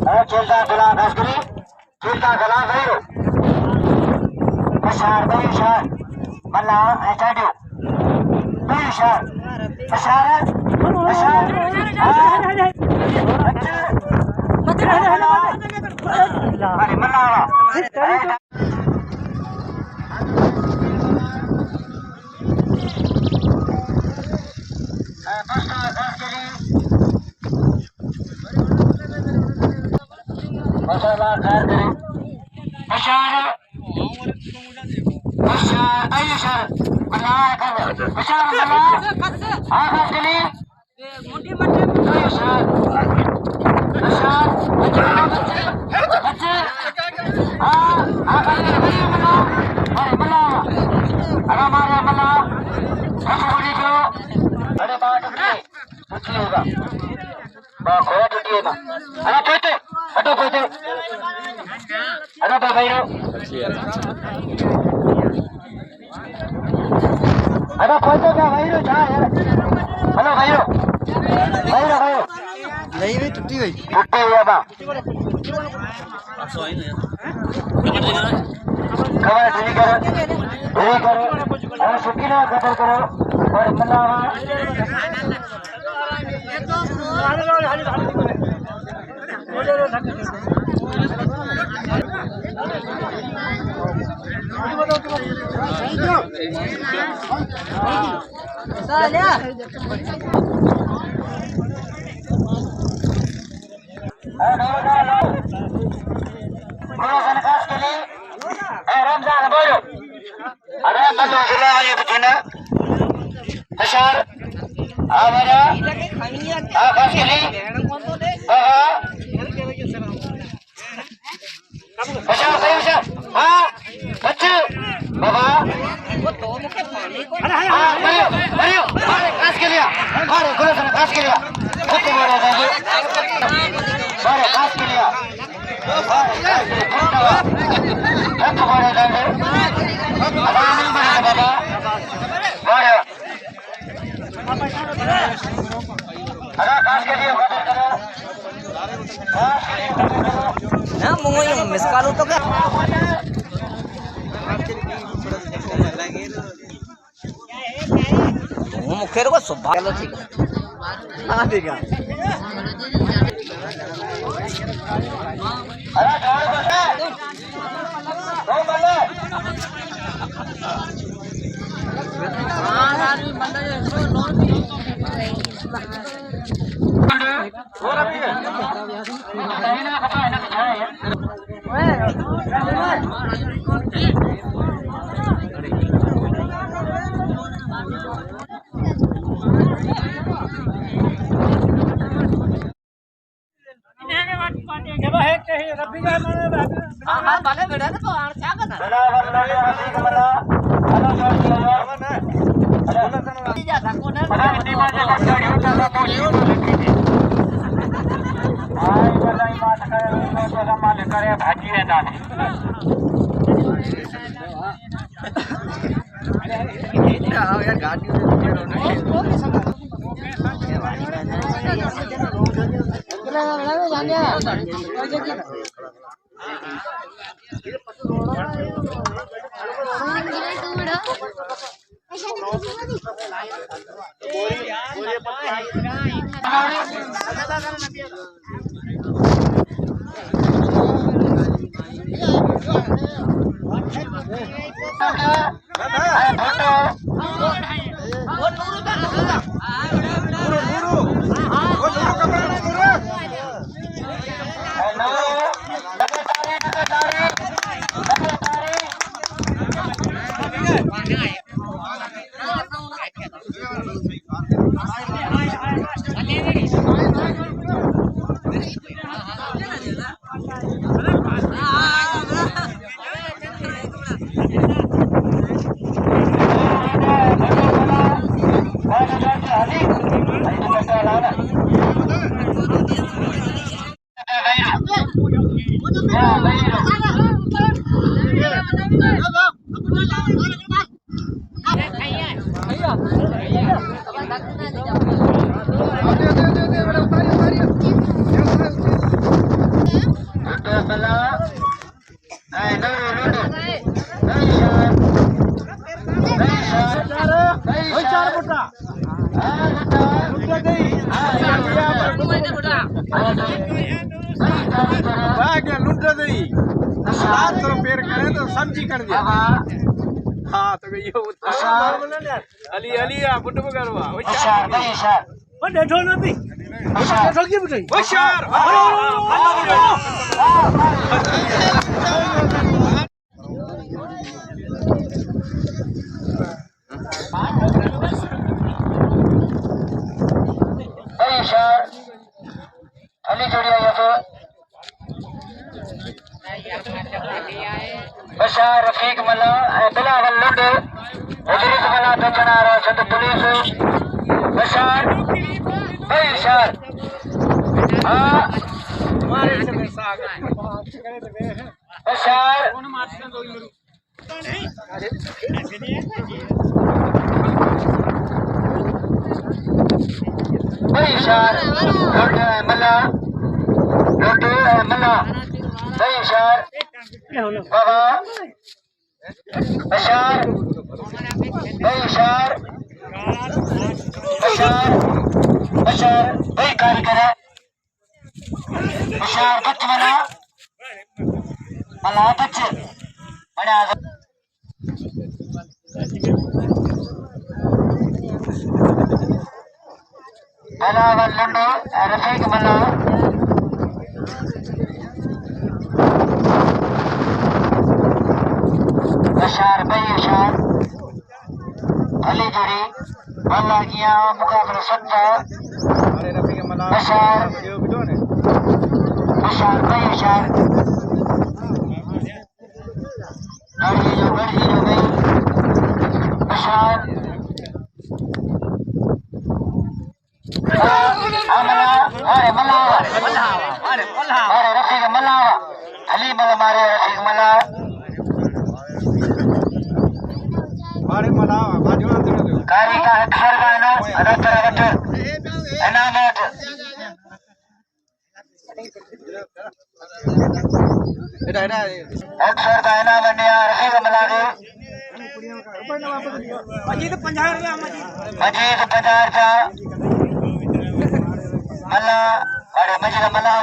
Cilta gelang askeri, cilta gelang bayu. Besar bayu syar, malah estadio. Bayu syar, besar, besar. Mari malah. masalah harga masyarakat masyarakat ayo syarat menaikkan masyarakat akan kali ayo syarat masyarakat akan kali menang menang ada mana menang satu itu ada bahan ini cuci juga bawa cuci itu ada apa itu ada apa itu ada apa Bayro ada apa itu क्या Bayro जहाँ यार hello Bayro Bayro Bayro नहीं भी टूटी हुई बा खबर ठीक करो और सुखी ना कतर करो और Mallawan Ramzan Boyo ada manu sila ayo begina besar amara akas kili besar saya besar kecil baba Mario Mario kas kili ya Mario gula sana kas kili ya kutu bora tadi Mario kas kili ya Aku boleh tadi. Ada yang mana baba? Boleh. Ada kas ke dia kata kata. Nah, mau yang miskal itu kan? मुखेर को सुबह चलो ठीक है हाँ ठीक है अरे जोर बंदे दो बंदे और अभी है ना कपड़ा है ना दिखाया है हाँ भले बेटा तो क्या करना बना बना हसी कमला हेलो सर जाता कौन है बना हिंदी में जो गाड़ी उठा था बोलियो आई बलाई बात करे तो सम्मान करे भाजी है दाने हाँ यार गाड़ी क्या लुट दई सात तो पेड़ करे तो सब्जी कर दिया हाँ तो ये अली अली आ बुट करवा होशियार भाई होशियार वो देखो ना भी देखो की बुझाई होशियार भाई होशियार अली जोड़िया ये तो होशियार रफीक मला बिलावल लुंड उजरीत मला दचनारा संत पुलिस होशियार भाई होशियार हाँ होशियार भाई होशियार लुंड मला लुंड मला भाई होशियार बाबा होशियार भाई होशियार होशियार होशियार भाई कारीगर है होशियार बच मला मला बच मना मला वल्लंडो रफीक मला होशियार भाई होशियार अली जोड़ी वल्ला किया मुकाबला सत्ता अरे रफीक मला होशियार ये वीडियो ने होशियार भाई होशियार गाड़ी जो भाई होशियार मला अरे मला अरे रफीक मला अली मला मारे रफीक मला मारे मला बाजू ना दे कारी का घर गानो रतर रतर अनामत एडा एडा अक्सर का अनामत ने रफीक मला दे मजीद 50 रुपया मजीद 50 का मला अरे मजीद मला